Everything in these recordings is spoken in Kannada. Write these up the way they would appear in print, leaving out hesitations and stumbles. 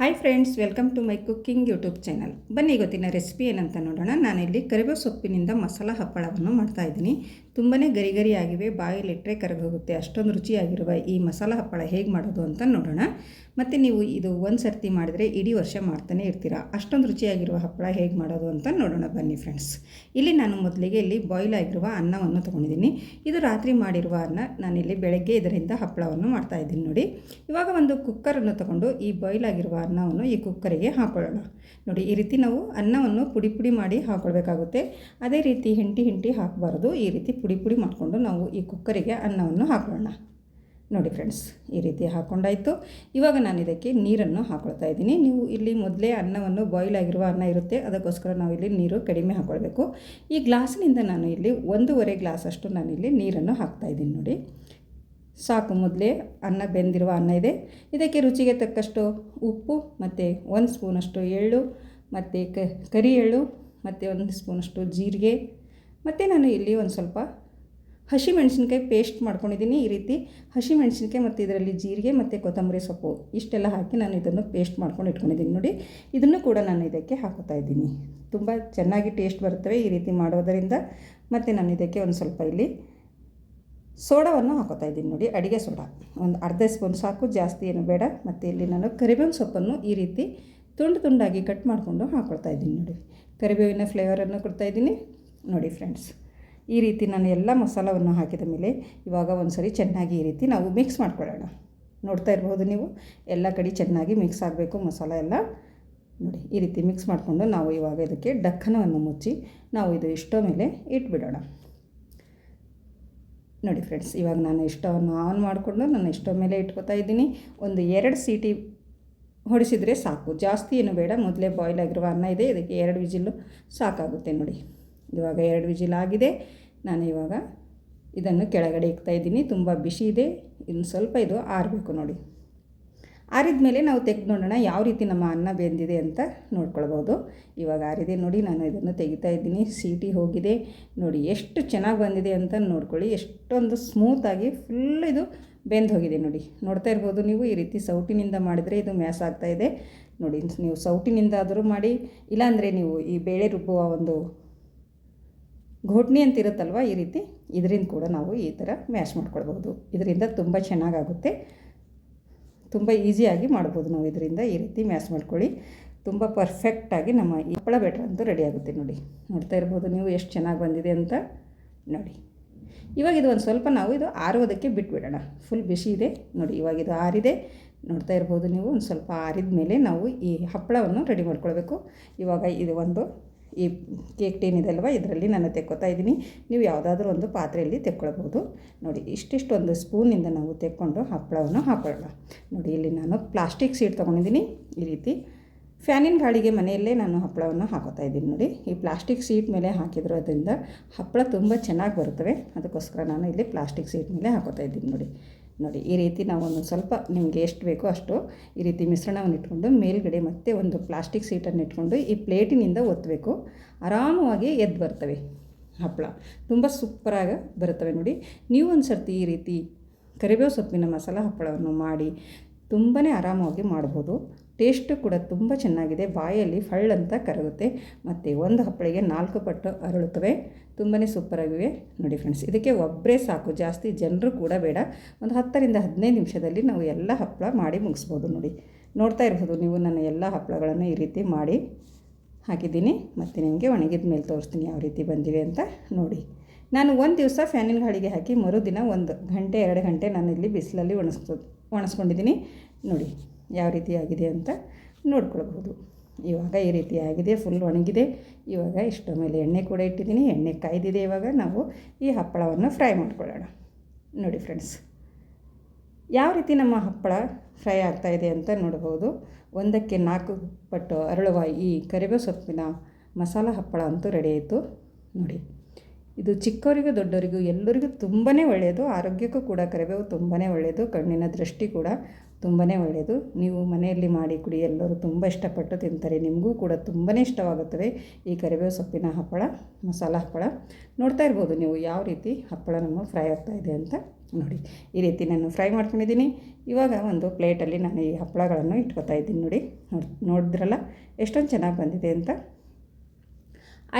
Hi friends, welcome to my cooking YouTube channel. ಬನ್ನಿ ಇವತ್ತಿನ ರೆಸಿಪಿ ಏನಂತ ನೋಡೋಣ. ನಾನಿಲ್ಲಿ ಕರಿಬೇವು ಸೊಪ್ಪಿನಿಂದ ಮಸಾಲ ಹಪ್ಪಳವನ್ನು ಮಾಡ್ತಾಯಿದ್ದೀನಿ. ತುಂಬಾ ಗರಿ ಗರಿಯಾಗಿವೆ, ಬಾಯಲ್ಲಿಟ್ಟರೆ ಕರಗೋಗುತ್ತೆ, ಅಷ್ಟೊಂದು ರುಚಿಯಾಗಿರುವ ಈ ಮಸಾಲ ಹಪ್ಪಳ ಹೇಗೆ ಮಾಡೋದು ಅಂತ ನೋಡೋಣ. ಮತ್ತು ನೀವು ಇದು ಒಂದು ಸರ್ತಿ ಮಾಡಿದರೆ ಇಡೀ ವರ್ಷ ಮಾಡ್ತಾನೆ ಇರ್ತೀರ. ಅಷ್ಟೊಂದು ರುಚಿಯಾಗಿರುವ ಹಪ್ಪಳ ಹೇಗೆ ಮಾಡೋದು ಅಂತ ನೋಡೋಣ ಬನ್ನಿ ಫ್ರೆಂಡ್ಸ್. ಇಲ್ಲಿ ನಾನು ಮೊದಲಿಗೆ ಇಲ್ಲಿ ಬಾಯ್ಲ್ ಆಗಿರುವ ಅನ್ನವನ್ನು ತೊಗೊಂಡಿದ್ದೀನಿ. ಇದು ರಾತ್ರಿ ಮಾಡಿರುವ ಅನ್ನ. ನಾನಿಲ್ಲಿ ಬೆಳಗ್ಗೆ ಇದರಿಂದ ಹಪ್ಪಳವನ್ನು ಮಾಡ್ತಾಯಿದ್ದೀನಿ ನೋಡಿ. ಇವಾಗ ಒಂದು ಕುಕ್ಕರನ್ನು ತೊಗೊಂಡು ಈ ಬಾಯ್ಲ್ ಆಗಿರುವ ಅನ್ನವನ್ನು ಈ ಕುಕ್ಕರಿಗೆ ಹಾಕೊಳ್ಳೋಣ. ನೋಡಿ, ಈ ರೀತಿ ನಾವು ಅನ್ನವನ್ನು ಪುಡಿ ಪುಡಿ ಮಾಡಿ ಹಾಕ್ಕೊಳ್ಬೇಕಾಗುತ್ತೆ. ಅದೇ ರೀತಿ ಹಿಂಟಿ ಹಾಕಬಾರ್ದು. ಈ ರೀತಿ ಪುಡಿ ಪುಡಿ ಮಾಡಿಕೊಂಡು ನಾವು ಈ ಕುಕ್ಕರಿಗೆ ಅನ್ನವನ್ನು ಹಾಕೊಳ್ಳೋಣ. ನೋಡಿ ಫ್ರೆಂಡ್ಸ್, ಈ ರೀತಿ ಹಾಕ್ಕೊಂಡಾಯಿತು. ಇವಾಗ ನಾನು ಇದಕ್ಕೆ ನೀರನ್ನು ಹಾಕ್ಕೊಳ್ತಾ ಇದ್ದೀನಿ. ನೀವು ಇಲ್ಲಿ ಮೊದಲೇ ಅನ್ನವನ್ನು ಬಾಯ್ಲ್ ಆಗಿರುವ ಅನ್ನ ಇರುತ್ತೆ, ಅದಕ್ಕೋಸ್ಕರ ನಾವು ಇಲ್ಲಿ ನೀರು ಕಡಿಮೆ ಹಾಕ್ಕೊಳ್ಬೇಕು. ಈ ಗ್ಲಾಸಿನಿಂದ ನಾನು ಇಲ್ಲಿ 1.5 ಗ್ಲಾಸಷ್ಟು ನಾನಿಲ್ಲಿ ನೀರನ್ನು ಹಾಕ್ತಾಯಿದ್ದೀನಿ ನೋಡಿ. ಸಾಕು, ಮೊದಲೇ ಅನ್ನ ಬೆಂದಿರುವ ಅನ್ನ ಇದೆ. ಇದಕ್ಕೆ ರುಚಿಗೆ ತಕ್ಕಷ್ಟು ಉಪ್ಪು ಮತ್ತು 1 ಸ್ಪೂನಷ್ಟು ಎಳ್ಳು ಮತ್ತು ಕರಿ ಎಳ್ಳು ಮತ್ತು 1 ಸ್ಪೂನಷ್ಟು ಜೀರಿಗೆ ಮತ್ತು ನಾನು ಇಲ್ಲಿ ಒಂದು ಸ್ವಲ್ಪ ಹಸಿಮೆಣಸಿನ್ಕಾಯಿ ಪೇಸ್ಟ್ ಮಾಡ್ಕೊಂಡಿದ್ದೀನಿ. ಈ ರೀತಿ ಹಸಿಮೆಣಸಿನ್ಕಾಯಿ ಮತ್ತು ಇದರಲ್ಲಿ ಜೀರಿಗೆ ಮತ್ತು ಕೊತ್ತಂಬರಿ ಸೊಪ್ಪು ಇಷ್ಟೆಲ್ಲ ಹಾಕಿ ನಾನು ಇದನ್ನು ಪೇಸ್ಟ್ ಮಾಡ್ಕೊಂಡು ಇಟ್ಕೊಂಡಿದ್ದೀನಿ ನೋಡಿ. ಇದನ್ನು ಕೂಡ ನಾನು ಇದಕ್ಕೆ ಹಾಕೋತಾ ಇದ್ದೀನಿ. ತುಂಬ ಚೆನ್ನಾಗಿ ಟೇಸ್ಟ್ ಬರ್ತವೆ ಈ ರೀತಿ ಮಾಡೋದರಿಂದ. ಮತ್ತು ನಾನು ಇದಕ್ಕೆ ಒಂದು ಸ್ವಲ್ಪ ಇಲ್ಲಿ ಸೋಡಾವನ್ನು ಹಾಕೋತಾ ಇದ್ದೀನಿ ನೋಡಿ. ಅಡುಗೆ ಸೋಡಾ ಒಂದು ಅರ್ಧ ಸ್ಪೂನ್ ಸಾಕು, ಜಾಸ್ತಿ ಏನು ಬೇಡ. ಮತ್ತು ಇಲ್ಲಿ ನಾನು ಕರಿಬೇವಿನ ಸೊಪ್ಪನ್ನು ಈ ರೀತಿ ತುಂಡಾಗಿ ಕಟ್ ಮಾಡಿಕೊಂಡು ಹಾಕ್ಕೊಳ್ತಾ ಇದ್ದೀನಿ ನೋಡಿ. ಕರಿಬೇವಿನ ಫ್ಲೇವರನ್ನು ಕೊಡ್ತಾಯಿದ್ದೀನಿ ನೋಡಿ ಫ್ರೆಂಡ್ಸ್. ಈ ರೀತಿ ನಾನು ಎಲ್ಲ ಮಸಾಲವನ್ನು ಹಾಕಿದ ಮೇಲೆ ಇವಾಗ ಒಂದು ಸರಿ ಚೆನ್ನಾಗಿ ಈ ರೀತಿ ನಾವು ಮಿಕ್ಸ್ ಮಾಡ್ಕೊಳ್ಳೋಣ. ನೋಡ್ತಾ ಇರ್ಬೋದು ನೀವು, ಎಲ್ಲ ಕಡೆ ಚೆನ್ನಾಗಿ ಮಿಕ್ಸ್ ಆಗಬೇಕು ಮಸಾಲ ಎಲ್ಲ ನೋಡಿ. ಈ ರೀತಿ ಮಿಕ್ಸ್ ಮಾಡಿಕೊಂಡು ನಾವು ಇವಾಗ ಇದಕ್ಕೆ ಡಕ್ಕನವನ್ನು ಮುಚ್ಚಿ ನಾವು ಇದು ಸ್ಟವ್ ಮೇಲೆ ಇಟ್ಬಿಡೋಣ ನೋಡಿ ಫ್ರೆಂಡ್ಸ್. ಇವಾಗ ನಾನು ಸ್ಟವನ್ನು ಆನ್ ಮಾಡಿಕೊಂಡು ನಾನು ಸ್ಟವ್ ಮೇಲೆ ಇಟ್ಕೊತಾ ಇದ್ದೀನಿ. ಒಂದು 2 ಸೀಟಿ ಹೊಡಿಸಿದರೆ ಸಾಕು, ಜಾಸ್ತಿ ಏನು ಬೇಡ. ಮೊದಲೇ ಬಾಯ್ಲ್ ಆಗಿರುವ ಅನ್ನ ಇದೆ, ಇದಕ್ಕೆ 2 ವಿಜಿಲ್ಲು ಸಾಕಾಗುತ್ತೆ ನೋಡಿ. ಇವಾಗ 2 ವಿಜಿಲ್ ಆಗಿದೆ. ನಾನು ಇವಾಗ ಇದನ್ನು ಕೆಳಗಡೆ ಇಕ್ತಾಯಿದ್ದೀನಿ. ತುಂಬ ಬಿಸಿ ಇದೆ, ಇನ್ನು ಸ್ವಲ್ಪ ಇದು ಆರಬೇಕು ನೋಡಿ. ಆರಿದ ಮೇಲೆ ನಾವು ತೆಗೆದು ನೋಡೋಣ ಯಾವ ರೀತಿ ನಮ್ಮ ಅನ್ನ ಬೆಂದಿದೆ ಅಂತ ನೋಡ್ಕೊಳ್ಬೋದು. ಇವಾಗ ಆರಿದೆ ನೋಡಿ, ನಾನು ಇದನ್ನು ತೆಗಿತಾ ಇದ್ದೀನಿ. ಸೀಟಿ ಹೋಗಿದೆ ನೋಡಿ, ಎಷ್ಟು ಚೆನ್ನಾಗಿ ಬಂದಿದೆ ಅಂತ ನೋಡ್ಕೊಳ್ಳಿ. ಎಷ್ಟೊಂದು ಸ್ಮೂತಾಗಿ ಫುಲ್ ಇದು ಬೆಂದು ಹೋಗಿದೆ ನೋಡಿ. ನೋಡ್ತಾ ಇರ್ಬೋದು ನೀವು. ಈ ರೀತಿ ಸೌಟಿನಿಂದ ಮಾಡಿದರೆ ಇದು ಮ್ಯಾಸ್ ಆಗ್ತಾಯಿದೆ ನೋಡಿ. ನೀವು ಸೌಟಿನಿಂದ ಆದರೂ ಮಾಡಿ, ಇಲ್ಲಾಂದರೆ ನೀವು ಈ ಬೇಳೆ ರುಬ್ಬುವ ಒಂದು ಘೋಟ್ನಿ ಅಂತ ಇರುತ್ತಲ್ವ, ಈ ರೀತಿ ಇದರಿಂದ ಕೂಡ ನಾವು ಈ ಥರ ಮ್ಯಾಶ್ ಮಾಡ್ಕೊಳ್ಬೋದು. ಇದರಿಂದ ತುಂಬ ಚೆನ್ನಾಗಾಗುತ್ತೆ, ತುಂಬ ಈಸಿಯಾಗಿ ಮಾಡ್ಬೋದು ನಾವು ಇದರಿಂದ. ಈ ರೀತಿ ಮ್ಯಾಶ್ ಮಾಡ್ಕೊಳ್ಳಿ, ತುಂಬ ಪರ್ಫೆಕ್ಟಾಗಿ ನಮ್ಮ ಈ ಹಪ್ಪಳ ಬ್ಯಾಟರ್ ಅಂತೂ ರೆಡಿ ಆಗುತ್ತೆ ನೋಡಿ. ನೋಡ್ತಾ ಇರ್ಬೋದು ನೀವು ಎಷ್ಟು ಚೆನ್ನಾಗಿ ಬಂದಿದೆ ಅಂತ ನೋಡಿ. ಇವಾಗ ಇದು ಒಂದು ಸ್ವಲ್ಪ ನಾವು ಇದು ಆರೋದಕ್ಕೆ ಬಿಟ್ಬಿಡೋಣ. ಫುಲ್ ಬಿಸಿ ಇದೆ ನೋಡಿ. ಇವಾಗ ಇದು ಆರಿದೆ, ನೋಡ್ತಾ ಇರ್ಬೋದು ನೀವು. ಒಂದು ಸ್ವಲ್ಪ ಆರಿದ ಮೇಲೆ ನಾವು ಈ ಹಪ್ಪಳವನ್ನು ರೆಡಿ ಮಾಡ್ಕೊಳ್ಬೇಕು. ಇವಾಗ ಇದು ಒಂದು ಈ ಕೇಕ್ ಟೀನ್ ಇದಲ್ವ, ಇದರಲ್ಲಿ ನಾನು ತೆಕ್ಕೊತಾ ಇದ್ದೀನಿ. ನೀವು ಯಾವುದಾದ್ರೂ ಒಂದು ಪಾತ್ರೆಯಲ್ಲಿ ತೆಕ್ಕೊಳ್ಬೋದು ನೋಡಿ. ಇಷ್ಟಿಷ್ಟು ಒಂದು ಸ್ಪೂನಿಂದ ನಾವು ತೆಕ್ಕೊಂಡು ಹಪ್ಪಳವನ್ನು ಹಾಕೊಳ್ಳೋಣ ನೋಡಿ. ಇಲ್ಲಿ ನಾನು ಪ್ಲಾಸ್ಟಿಕ್ ಶೀಟ್ ತೊಗೊಂಡಿದ್ದೀನಿ. ಈ ರೀತಿ ಫ್ಯಾನಿನ ಗಾಳಿಗೆ ಮನೆಯಲ್ಲೇ ನಾನು ಹಪ್ಪಳವನ್ನು ಹಾಕೋತಾ ಇದ್ದೀನಿ ನೋಡಿ. ಈ ಪ್ಲಾಸ್ಟಿಕ್ ಶೀಟ್ ಮೇಲೆ ಹಾಕಿದ್ರೋದ್ರಿಂದ ಹಪ್ಪಳ ತುಂಬ ಚೆನ್ನಾಗಿ ಬರುತ್ತವೆ, ಅದಕ್ಕೋಸ್ಕರ ನಾನು ಇಲ್ಲಿ ಪ್ಲಾಸ್ಟಿಕ್ ಶೀಟ್ ಮೇಲೆ ಹಾಕೋತಾ ಇದ್ದೀನಿ ನೋಡಿ. ಈ ರೀತಿ ನಾವು ಒಂದು ಸ್ವಲ್ಪ ನಿಮಗೆ ಎಷ್ಟು ಬೇಕೋ ಅಷ್ಟು ಈ ರೀತಿ ಮಿಶ್ರಣವನ್ನು ಇಟ್ಕೊಂಡು ಮೇಲ್ಗಡೆ ಮತ್ತೆ ಒಂದು ಪ್ಲಾಸ್ಟಿಕ್ ಶೀಟನ್ನು ಇಟ್ಕೊಂಡು ಈ ಪ್ಲೇಟಿನಿಂದ ಒತ್ತಬೇಕು. ಆರಾಮವಾಗಿ ಎದ್ದು ಬರ್ತವೆ ಹಪ್ಪಳ, ತುಂಬ ಸೂಪರಾಗಿ ಬರುತ್ತವೆ ನೋಡಿ. ನೀವು ಒಂದು ಸರ್ತಿ ಈ ರೀತಿ ಕರಿಬೇವು ಸೊಪ್ಪಿನ ಮಸಾಲ ಹಪ್ಪಳವನ್ನು ಮಾಡಿ ತುಂಬಾ ಆರಾಮವಾಗಿ ಮಾಡ್ಬೋದು. ಟೇಸ್ಟು ಕೂಡ ತುಂಬ ಚೆನ್ನಾಗಿದೆ, ಬಾಯಲ್ಲಿ ಫಳ್ಳಂತ ಕರಗುತ್ತೆ. ಮತ್ತು ಒಂದು ಹಪ್ಪಳಿಗೆ 4 ಪಟ್ಟು ಅರಳುತ್ತವೆ. ತುಂಬಾ ಸೂಪರಾಗಿವೆ ನೋಡಿ ಫ್ರೆಂಡ್ಸ್. ಇದಕ್ಕೆ ಒಬ್ಬರೇ ಸಾಕು, ಜಾಸ್ತಿ ಜನರು ಕೂಡ ಬೇಡ. ಒಂದು 10ರಿಂದ 15 ನಿಮಿಷದಲ್ಲಿ ನಾವು ಎಲ್ಲ ಹಪ್ಪಳ ಮಾಡಿ ಮುಗಿಸ್ಬೋದು ನೋಡಿ. ನೋಡ್ತಾ ಇರ್ಬೋದು ನೀವು, ನಾನು ಎಲ್ಲ ಹಪ್ಪಳಗಳನ್ನು ಈ ರೀತಿ ಮಾಡಿ ಹಾಕಿದ್ದೀನಿ. ಮತ್ತು ನಿಮಗೆ ಒಣಗಿದ ಮೇಲೆ ತೋರಿಸ್ತೀನಿ ಯಾವ ರೀತಿ ಬಂದಿವೆ ಅಂತ ನೋಡಿ. ನಾನು ಒಂದು ದಿವಸ ಫ್ಯಾನಿನ ಗಾಳಿಗೆ ಹಾಕಿ ಮರುದಿನ 1 ಗಂಟೆ 2 ಗಂಟೆ ನಾನು ಇಲ್ಲಿ ಬಿಸಿಲಲ್ಲಿ ಒಣಸ್ಕೊಂಡಿದ್ದೀನಿ ನೋಡಿ. ಯಾವ ರೀತಿ ಆಗಿದೆ ಅಂತ ನೋಡ್ಕೊಳ್ಬೋದು. ಇವಾಗ ಈ ರೀತಿ ಆಗಿದೆ, ಫುಲ್ ಒಣಗಿದೆ. ಇವಾಗ ಇಷ್ಟರ ಮೇಲೆ ಎಣ್ಣೆ ಕೂಡ ಇಟ್ಟಿದ್ದೀನಿ, ಎಣ್ಣೆ ಕಾಯ್ದಿದೆ. ಇವಾಗ ನಾವು ಈ ಹಪ್ಪಳವನ್ನು ಫ್ರೈ ಮಾಡ್ಕೊಳ್ಳೋಣ ನೋಡಿ ಫ್ರೆಂಡ್ಸ್. ಯಾವ ರೀತಿ ನಮ್ಮ ಹಪ್ಪಳ ಫ್ರೈ ಆಗ್ತಾಯಿದೆ ಅಂತ ನೋಡ್ಬೋದು. 1ಕ್ಕೆ 4 ಪಟ್ಟು ಅರಳುವ ಈ ಕರಿಬೇವು ಸೊಪ್ಪಿನ ಮಸಾಲ ಹಪ್ಪಳ ಅಂತೂ ರೆಡಿ ಆಯಿತು ನೋಡಿ. ಇದು ಚಿಕ್ಕವರಿಗೂ ದೊಡ್ಡವರಿಗೂ ಎಲ್ಲರಿಗೂ ತುಂಬಾ ಒಳ್ಳೆಯದು. ಆರೋಗ್ಯಕ್ಕೂ ಕೂಡ ಕರಿಬೇವು ತುಂಬಾ ಒಳ್ಳೆಯದು. ಕಣ್ಣಿನ ದೃಷ್ಟಿ ಕೂಡ ತುಂಬಾ ಒಳ್ಳೆಯದು. ನೀವು ಮನೆಯಲ್ಲಿ ಮಾಡಿ ಕುಡಿ, ಎಲ್ಲರೂ ತುಂಬ ಇಷ್ಟಪಟ್ಟು ತಿಂತಾರೆ. ನಿಮಗೂ ಕೂಡ ತುಂಬಾ ಇಷ್ಟವಾಗುತ್ತವೆ ಈ ಕರಿಬೇವು ಸೊಪ್ಪಿನ ಹಪ್ಪಳ, ಮಸಾಲ ಹಪ್ಪಳ. ನೋಡ್ತಾ ಇರ್ಬೋದು ನೀವು ಯಾವ ರೀತಿ ಹಪ್ಪಳ ನಮ್ಮ ಫ್ರೈ ಆಗ್ತಾಯಿದೆ ಅಂತ. ನೋಡಿ, ಈ ರೀತಿ ನಾನು ಫ್ರೈ ಮಾಡ್ಕೊಂಡಿದ್ದೀನಿ. ಇವಾಗ ಒಂದು ಪ್ಲೇಟಲ್ಲಿ ನಾನು ಈ ಹಪ್ಪಳಗಳನ್ನು ಇಟ್ಕೊತಾ ಇದ್ದೀನಿ. ನೋಡಿದ್ರಲ್ಲ ಎಷ್ಟೊಂದು ಚೆನ್ನಾಗಿ ಬಂದಿದೆ ಅಂತ.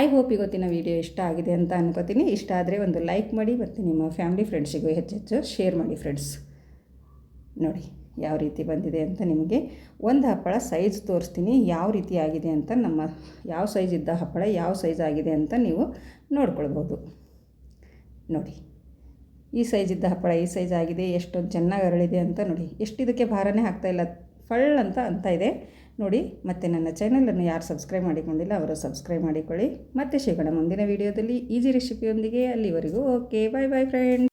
ಐ ಹೋಪ್ ಇವತ್ತಿನ ವಿಡಿಯೋ ಇಷ್ಟ ಆಗಿದೆ ಅಂತ ಅನ್ಕೋತೀನಿ. ಇಷ್ಟ ಆದರೆ ಒಂದು ಲೈಕ್ ಮಾಡಿ ಮತ್ತು ನಿಮ್ಮ ಫ್ಯಾಮಿಲಿ ಫ್ರೆಂಡ್ಸಿಗೂ ಹೆಚ್ಚೆಚ್ಚು ಶೇರ್ ಮಾಡಿ ಫ್ರೆಂಡ್ಸ್. ನೋಡಿ ಯಾವ ರೀತಿ ಬಂದಿದೆ ಅಂತ. ನಿಮಗೆ ಒಂದು ಹಪ್ಪಳ ಸೈಜ್ ತೋರಿಸ್ತೀನಿ ಯಾವ ರೀತಿ ಆಗಿದೆ ಅಂತ. ನಮ್ಮ ಯಾವ ಸೈಜ್ ಇದ್ದ ಹಪ್ಪಳ ಯಾವ ಸೈಜ್ ಆಗಿದೆ ಅಂತ ನೀವು ನೋಡ್ಕೊಳ್ಬೋದು. ನೋಡಿ, ಈ ಸೈಜ್ ಇದ್ದ ಹಪ್ಪಳ ಈ ಸೈಜ್ ಆಗಿದೆ. ಎಷ್ಟೊಂದು ಚೆನ್ನಾಗಿ ಅರಳಿದೆ ಅಂತ ನೋಡಿ. ಎಷ್ಟು ಇದಕ್ಕೆ ಭಾರನೇ ಆಗ್ತಾಯಿಲ್ಲ, ಫಳ್ ಅಂತ ಇದೆ ನೋಡಿ. ಮತ್ತು ನನ್ನ ಚಾನಲನ್ನು ಯಾರು ಸಬ್ಸ್ಕ್ರೈಬ್ ಮಾಡಿಕೊಂಡಿಲ್ಲ ಅವರು ಸಬ್ಸ್ಕ್ರೈಬ್ ಮಾಡಿಕೊಳ್ಳಿ. ಮತ್ತೆ ಸಿಗೋಣ ಮುಂದಿನ ವೀಡಿಯೋದಲ್ಲಿ ಈಸಿ ರೆಸಿಪಿಯೊಂದಿಗೆ. ಅಲ್ಲಿವರೆಗೂ ಓಕೆ, ಬಾಯ್ ಬಾಯ್ ಫ್ರೆಂಡ್ಸ್.